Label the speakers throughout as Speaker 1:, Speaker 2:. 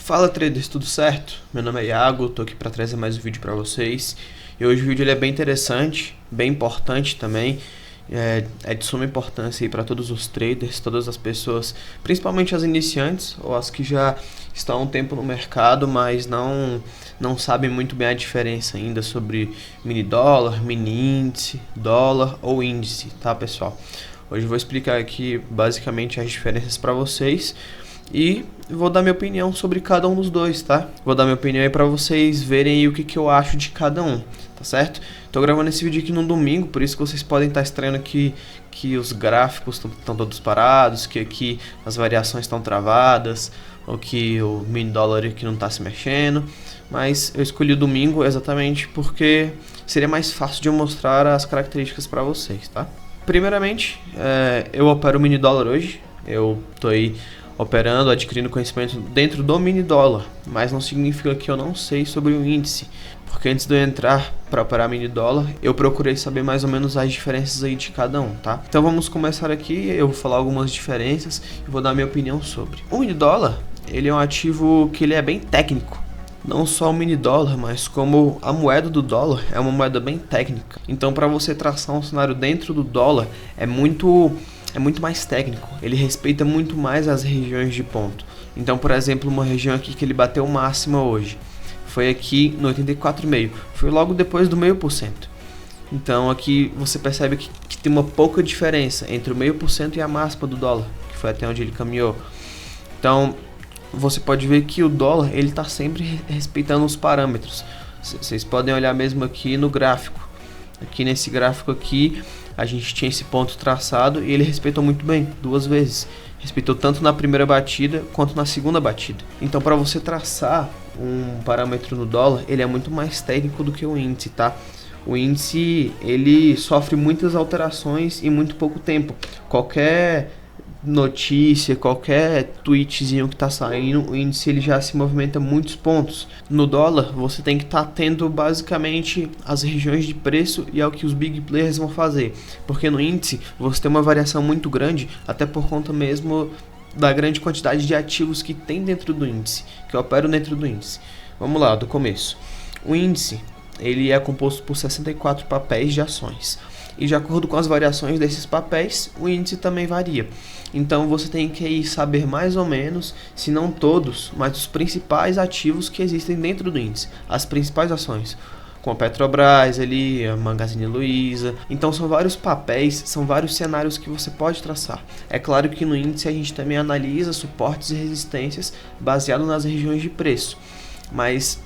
Speaker 1: Fala traders, tudo certo? Meu nome é Iago, tô aqui para trazer mais um vídeo para vocês. E hoje o vídeo ele é bem interessante, bem importante também. É de suma importância para todos os traders, todas as pessoas, principalmente as iniciantes ou as que já estão há um tempo no mercado, mas não sabem muito bem a diferença ainda sobre mini dólar, mini índice, dólar ou índice, tá pessoal? Hoje eu vou explicar aqui basicamente as diferenças para vocês e vou dar minha opinião sobre cada um dos dois, tá? Vou dar minha opinião aí para vocês verem aí o que eu acho de cada um, tá certo? Tô gravando esse vídeo aqui no domingo, por isso que vocês podem estar estranhando que os gráficos estão todos parados, que aqui as variações estão travadas, ou que o mini dólar aqui não está se mexendo. Mas eu escolhi o domingo exatamente porque seria mais fácil de eu mostrar as características para vocês, tá? Primeiramente, eu opero o mini dólar hoje, eu tô aí operando, adquirindo conhecimento dentro do mini dólar, mas não significa que eu não sei sobre o índice, porque antes de eu entrar para operar mini dólar, eu procurei saber mais ou menos as diferenças aí de cada um, tá? Então vamos começar aqui, eu vou falar algumas diferenças e vou dar minha opinião sobre. O mini dólar, ele é um ativo que ele é bem técnico. Não só o mini dólar, mas como a moeda do dólar é uma moeda bem técnica. Então para você traçar um cenário dentro do dólar é muito mais técnico, ele respeita muito mais as regiões de ponto. Então, por exemplo, uma região aqui que ele bateu máxima hoje, foi aqui no 84,5, foi logo depois do 0,5%. Então aqui você percebe que tem uma pouca diferença entre o 0,5% e a máxima do dólar, que foi até onde ele caminhou. Então você pode ver que o dólar ele está sempre respeitando os parâmetros. Vocês podem olhar mesmo aqui no gráfico. Aqui nesse gráfico aqui, a gente tinha esse ponto traçado e ele respeitou muito bem, duas vezes. Respeitou tanto na primeira batida quanto na segunda batida. Então para você traçar um parâmetro no dólar, ele é muito mais técnico do que o índice, tá? O índice, ele sofre muitas alterações em muito pouco tempo. Qualquer notícia, qualquer tweetzinho que tá saindo, o índice ele já se movimenta muitos pontos. No dólar, você tem que estar atento basicamente às regiões de preço e ao que os big players vão fazer, porque no índice você tem uma variação muito grande, até por conta mesmo da grande quantidade de ativos que tem dentro do índice, que operam dentro do índice. Vamos lá, do começo. O índice, ele é composto por 64 papéis de ações. E de acordo com as variações desses papéis, o índice também varia. Então você tem que saber mais ou menos, se não todos, mas os principais ativos que existem dentro do índice. As principais ações, com a Petrobras, ali, a Magazine Luiza. Então são vários papéis, são vários cenários que você pode traçar. É claro que no índice a gente também analisa suportes e resistências baseado nas regiões de preço. Mas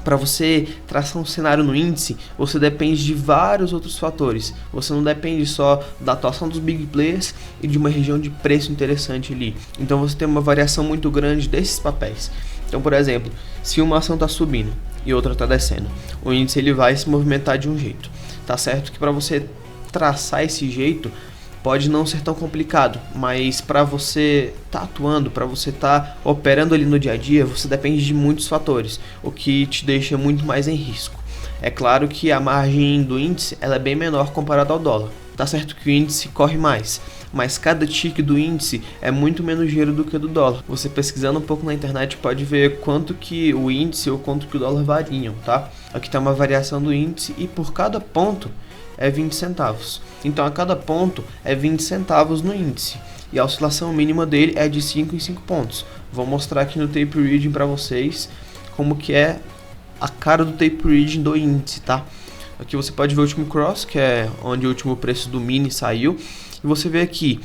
Speaker 1: para você traçar um cenário no índice, você depende de vários outros fatores. Você não depende só da atuação dos big players e de uma região de preço interessante ali. Então você tem uma variação muito grande desses papéis. Então, por exemplo, se uma ação está subindo e outra está descendo, o índice ele vai se movimentar de um jeito. Tá certo que para você traçar esse jeito pode não ser tão complicado, mas para você estar atuando, para você estar operando ali no dia a dia, você depende de muitos fatores, o que te deixa muito mais em risco. É claro que a margem do índice ela é bem menor comparada ao dólar. Tá certo que o índice corre mais, mas cada tique do índice é muito menos dinheiro do que o do dólar. Você pesquisando um pouco na internet pode ver quanto que o índice ou quanto que o dólar variam, tá? Aqui está uma variação do índice e por cada ponto é 20 centavos. Então a cada ponto é 20 centavos no índice. E a oscilação mínima dele é de 5 em 5 pontos. Vou mostrar aqui no tape reading para vocês como que é a cara do tape reading do índice, tá? Aqui você pode ver o último cross, que é onde o último preço do mini saiu. E você vê aqui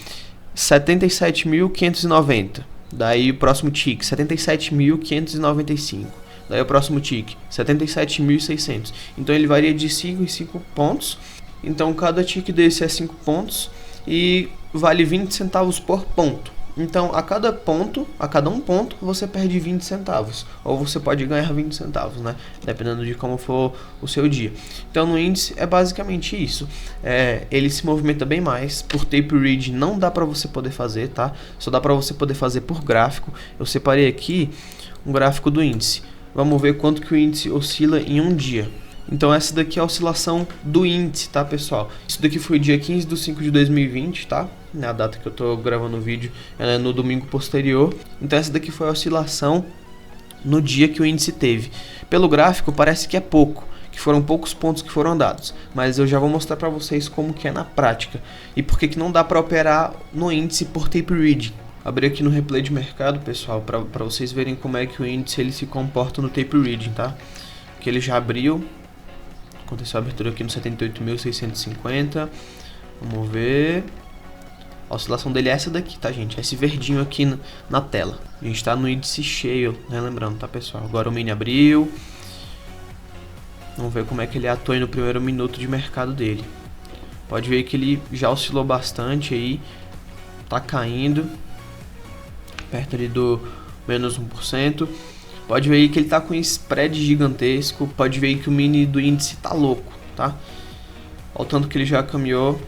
Speaker 1: 77.590. Daí o próximo tick 77.595. Daí o próximo tick 77.600. Então ele varia de 5 em 5 pontos. Então cada tick desse é 5 pontos e vale 20 centavos por ponto. Então a cada um ponto você perde 20 centavos, ou você pode ganhar 20 centavos, né? Dependendo de como for o seu dia. Então no índice é basicamente isso. Ele se movimenta bem mais. Por tape reading não dá para você poder fazer, tá? Só dá para você poder fazer por gráfico. Eu separei aqui um gráfico do índice. Vamos ver quanto que o índice oscila em um dia. Então essa daqui é a oscilação do índice, tá pessoal? Isso daqui foi dia 15/5/2020, tá? A data que eu tô gravando o vídeo é no domingo posterior. Então essa daqui foi a oscilação no dia que o índice teve. Pelo gráfico parece que é pouco, que foram poucos pontos que foram dados, mas eu já vou mostrar para vocês como que é na prática e por que não dá para operar no índice por tape reading. Abri aqui no replay de mercado, pessoal, para vocês verem como é que o índice ele se comporta no tape reading, tá? Que ele já abriu, aconteceu a abertura aqui no 78.650, vamos ver. A oscilação dele é essa daqui, tá, gente? Esse verdinho aqui na tela. A gente tá no índice cheio, né? Lembrando, tá, pessoal? Agora o mini abriu. Vamos ver como é que ele atua aí no primeiro minuto de mercado dele. Pode ver que ele já oscilou bastante aí. Tá caindo. Perto ali do menos 1%. Pode ver aí que ele tá com um spread gigantesco. Pode ver aí que o mini do índice tá louco, tá? Olha o tanto que ele já caminhou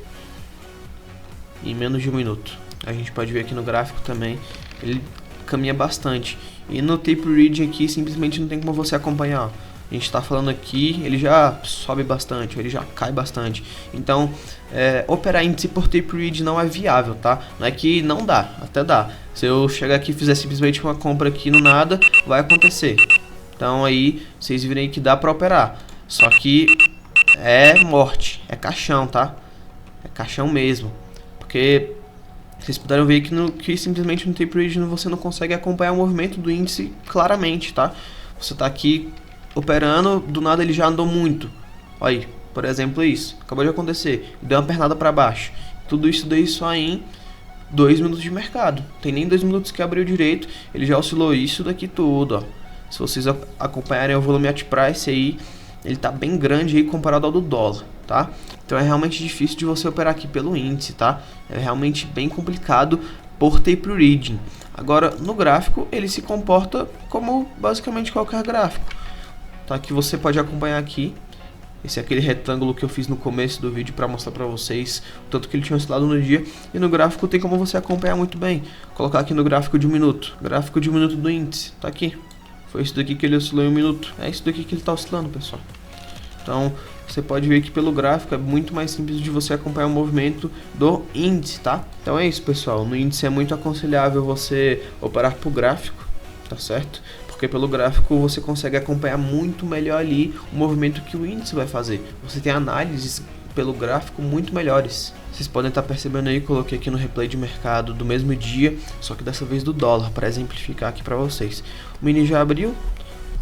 Speaker 1: em menos de um minuto. A gente pode ver aqui no gráfico também, ele caminha bastante. E no tape reading aqui simplesmente não tem como você acompanhar, ó. A gente está falando aqui, ele já sobe bastante, ele já cai bastante. Então, operar índice por tape reading não é viável, tá? Não é que não dá, até dá. Se eu chegar aqui e fizer simplesmente uma compra aqui no nada, vai acontecer. Então aí, vocês virem que dá para operar. Só que é morte, é caixão, tá? É caixão mesmo. Porque vocês puderam ver que simplesmente no tape reading você não consegue acompanhar o movimento do índice claramente, tá? Você tá aqui operando, do nada ele já andou muito. Olha aí, por exemplo, isso. Acabou de acontecer. Deu uma pernada para baixo. Tudo isso daí só em 2 minutos de mercado. Tem nem 2 minutos que abriu direito. Ele já oscilou isso daqui tudo, ó. Se vocês acompanharem o volume at price aí, ele tá bem grande aí comparado ao do dólar, tá? Então é realmente difícil de você operar aqui pelo índice, tá? É realmente bem complicado por tape reading. Agora, no gráfico, ele se comporta como basicamente qualquer gráfico, tá? Que você pode acompanhar aqui. Esse é aquele retângulo que eu fiz no começo do vídeo para mostrar para vocês o tanto que ele tinha oscilado no dia. E no gráfico tem como você acompanhar muito bem. Colocar aqui no gráfico de 1 minuto. Gráfico de 1 minuto do índice, tá aqui. Foi isso daqui que ele oscilou em 1 minuto. É isso daqui que ele tá oscilando, pessoal. Então, você pode ver que pelo gráfico é muito mais simples de você acompanhar o movimento do índice, tá? Então é isso, pessoal. No índice é muito aconselhável você operar por gráfico, tá certo? Porque pelo gráfico você consegue acompanhar muito melhor ali o movimento que o índice vai fazer. Você tem análises pelo gráfico muito melhores. Vocês podem estar percebendo aí, coloquei aqui no replay de mercado do mesmo dia, só que dessa vez do dólar, para exemplificar aqui para vocês. O mini já abriu,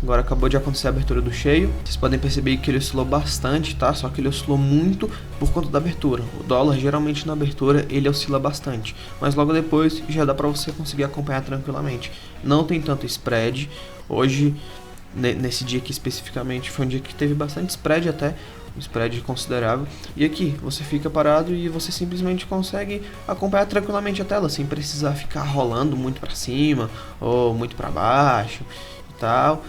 Speaker 1: agora acabou de acontecer a abertura do cheio. Vocês podem perceber que ele oscilou bastante, tá? Só que ele oscilou muito por conta da abertura. O dólar geralmente na abertura ele oscila bastante, mas logo depois já dá para você conseguir acompanhar tranquilamente. Não tem tanto spread. Hoje, nesse dia aqui especificamente, foi um dia que teve bastante spread até. Um spread considerável. E aqui, você fica parado e você simplesmente consegue acompanhar tranquilamente a tela, sem precisar ficar rolando muito para cima ou muito para baixo e tal.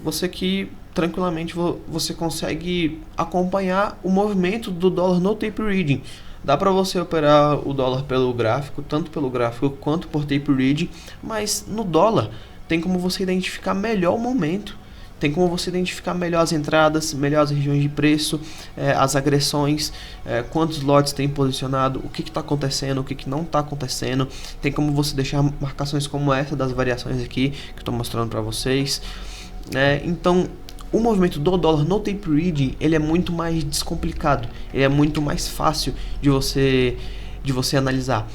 Speaker 1: Você que tranquilamente você consegue acompanhar o movimento do dólar no tape reading. Dá para você operar o dólar pelo gráfico, tanto pelo gráfico quanto por tape reading, mas no dólar tem como você identificar melhor o momento. Tem como você identificar melhor as entradas, melhor as regiões de preço, as agressões, quantos lotes tem posicionado, o que está acontecendo, o que não está acontecendo. Tem como você deixar marcações como essa das variações aqui, que eu estou mostrando para vocês. Então, o movimento do dólar no tape reading, ele é muito mais descomplicado, ele é muito mais fácil de você analisar.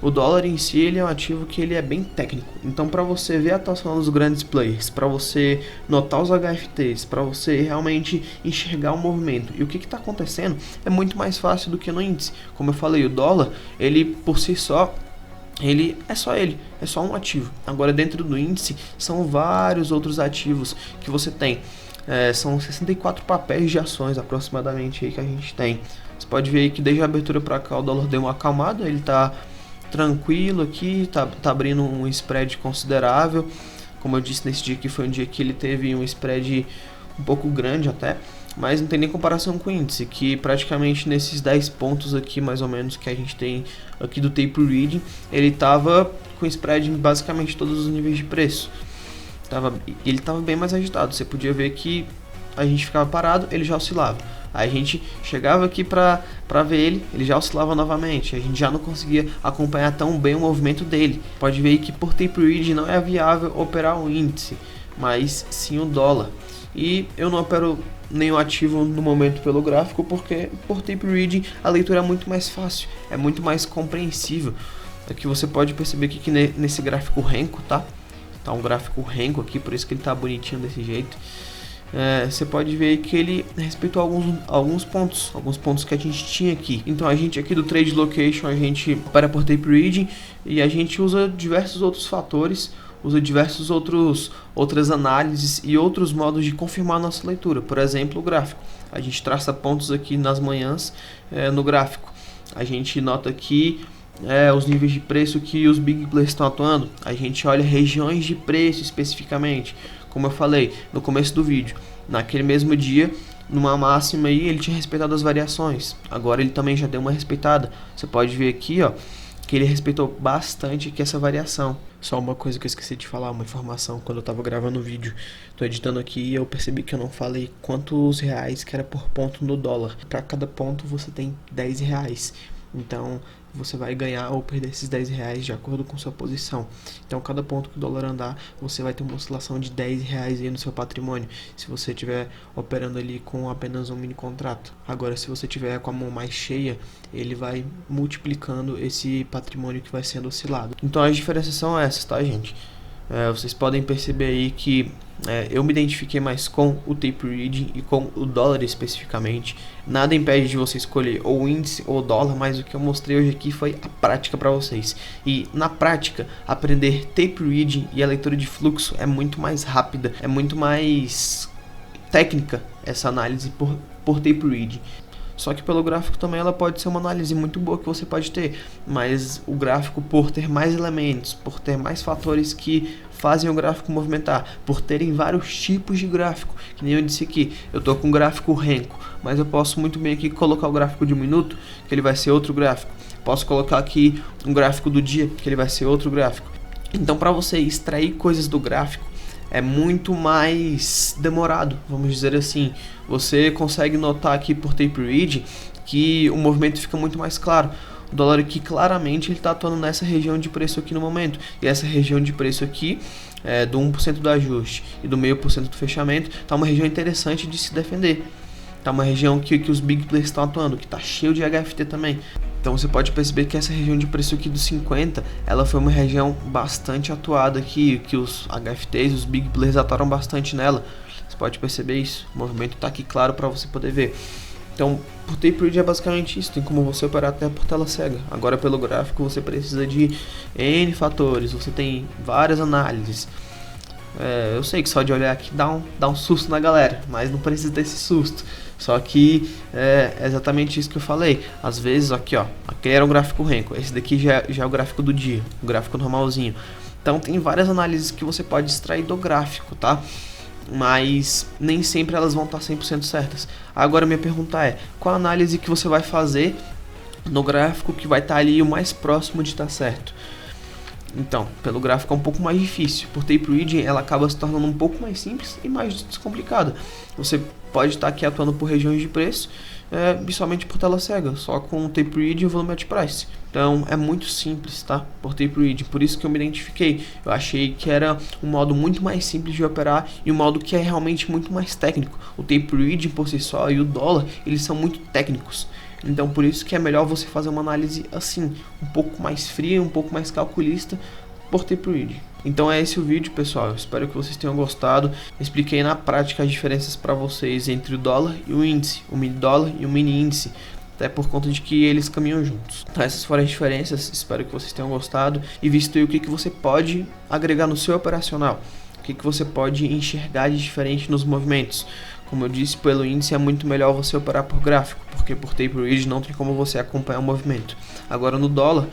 Speaker 1: O dólar em si ele é um ativo que ele é bem técnico, então para você ver a atuação dos grandes players, para você notar os HFTs, para você realmente enxergar o movimento e o que está acontecendo, é muito mais fácil do que no índice. Como eu falei, o dólar, ele por si só, ele é só um ativo. Agora dentro do índice são vários outros ativos que você tem. São 64 papéis de ações aproximadamente aí que a gente tem. Você pode ver aí que desde a abertura para cá o dólar deu uma acalmada, ele está tranquilo aqui, tá abrindo um spread considerável. Como eu disse, nesse dia aqui foi um dia que ele teve um spread um pouco grande até, mas não tem nem comparação com o índice, que praticamente nesses 10 pontos aqui, mais ou menos, que a gente tem aqui do tape reading, ele tava com spread em basicamente todos os níveis de preço. Ele tava bem mais agitado, você podia ver que a gente ficava parado, ele já oscilava. Aí a gente chegava aqui pra ver ele já oscilava novamente. A gente já não conseguia acompanhar tão bem o movimento dele. Pode ver aí que por tape reading não é viável operar o índice. mas sim o dólar. E eu não opero nenhum ativo no momento pelo gráfico, porque por tape reading a leitura é muito mais fácil, é muito mais compreensível. Aqui você pode perceber que nesse gráfico Renko, tá um gráfico Renko aqui, por isso que ele tá bonitinho desse jeito. Você pode ver que ele respeitou alguns pontos que a gente tinha aqui. Então a gente aqui do Trade Location, a gente opera por tape reading e a gente usa diversos outros fatores, usa outras análises e outros modos de confirmar a nossa leitura. Por exemplo, o gráfico. A gente traça pontos aqui nas manhãs no gráfico. A gente nota aqui os níveis de preço que os big players estão atuando. A gente olha regiões de preço especificamente. Como eu falei no começo do vídeo, naquele mesmo dia, numa máxima aí, ele tinha respeitado as variações. Agora ele também já deu uma respeitada. Você pode ver aqui, ó, que ele respeitou bastante aqui essa variação. Só uma coisa que eu esqueci de falar, uma informação, quando eu tava gravando o vídeo, tô editando aqui e eu percebi que eu não falei quantos reais que era por ponto no dólar. Para cada ponto você tem 10 reais. Então você vai ganhar ou perder esses 10 reais de acordo com sua posição. Então cada ponto que o dólar andar, você vai ter uma oscilação de 10 reais aí no seu patrimônio, se você estiver operando ali com apenas um mini contrato. Agora, se você tiver com a mão mais cheia, ele vai multiplicando esse patrimônio que vai sendo oscilado. Então as diferenças são essas, tá, gente? Vocês podem perceber aí que eu me identifiquei mais com o tape reading e com o dólar especificamente. Nada impede de você escolher ou o índice ou o dólar, mas o que eu mostrei hoje aqui foi a prática para vocês. E na prática, aprender tape reading e a leitura de fluxo é muito mais rápida, é muito mais técnica essa análise por tape reading. Só que pelo gráfico também ela pode ser uma análise muito boa que você pode ter, mas o gráfico, por ter mais elementos, por ter mais fatores que fazem o gráfico movimentar, por terem vários tipos de gráfico, que nem eu disse aqui, eu tô com um gráfico Renko, mas eu posso muito bem aqui colocar o gráfico de um minuto, que ele vai ser outro gráfico. Posso colocar aqui um gráfico do dia, que ele vai ser outro gráfico. Então, para você extrair coisas do gráfico, é muito mais demorado, vamos dizer assim. Você consegue notar aqui por tape reading que o movimento fica muito mais claro. O dólar aqui claramente ele está atuando nessa região de preço aqui no momento. E essa região de preço aqui, do 1% do ajuste e do 0,5% do fechamento, está uma região interessante de se defender. Está uma região que os big players estão atuando, que está cheio de HFT também. Então você pode perceber que essa região de preço aqui dos 50, ela foi uma região bastante atuada aqui, que os HFTs, os big players atuaram bastante nela. Você pode perceber isso, o movimento está aqui claro para você poder ver. Então, por tape reading é basicamente isso, tem como você operar até por tela cega. Agora pelo gráfico você precisa de N fatores, você tem várias análises. Eu sei que só de olhar aqui dá um susto na galera, mas não precisa desse susto. Só que é exatamente isso que eu falei. Às vezes, aqui ó, aquele era um gráfico Renko, esse daqui já é o gráfico do dia, o gráfico normalzinho. Então tem várias análises que você pode extrair do gráfico, tá? Mas nem sempre elas vão estar 100% certas. Agora minha pergunta é, qual a análise que você vai fazer no gráfico que vai estar ali o mais próximo de estar certo? Então, pelo gráfico é um pouco mais difícil. Por tape reading ela acaba se tornando um pouco mais simples e mais descomplicada. Você pode estar aqui atuando por regiões de preço, e somente por tela cega, só com tape reading e volume at price. Então é muito simples, tá? Por tape reading, por isso que eu me identifiquei. Eu achei que era um modo muito mais simples de operar e um modo que é realmente muito mais técnico. O tape reading por si só e o dólar, eles são muito técnicos. Então por isso que é melhor você fazer uma análise assim, um pouco mais fria, um pouco mais calculista por tape reading. Então é esse o vídeo, pessoal. Eu espero que vocês tenham gostado. Expliquei na prática as diferenças para vocês entre o dólar e o índice, o mini dólar e o mini índice, até por conta de que eles caminham juntos. Então essas foram as diferenças, espero que vocês tenham gostado e visto aí o que você pode agregar no seu operacional, o que você pode enxergar de diferente nos movimentos. Como eu disse, pelo índice é muito melhor você operar por gráfico, porque por tape reading não tem como você acompanhar o movimento. Agora no dólar,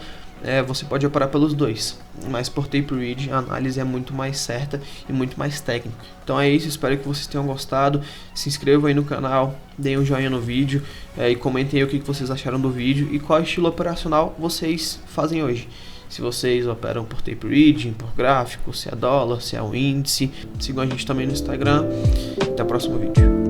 Speaker 1: você pode operar pelos dois, mas por tape reading a análise é muito mais certa e muito mais técnica. Então é isso, espero que vocês tenham gostado. Se inscrevam aí no canal, deem um joinha no vídeo e comentem aí o que vocês acharam do vídeo e qual estilo operacional vocês fazem hoje. Se vocês operam por tape reading, por gráfico, se é dólar, se é o índice. Sigam a gente também no Instagram. Até o próximo vídeo.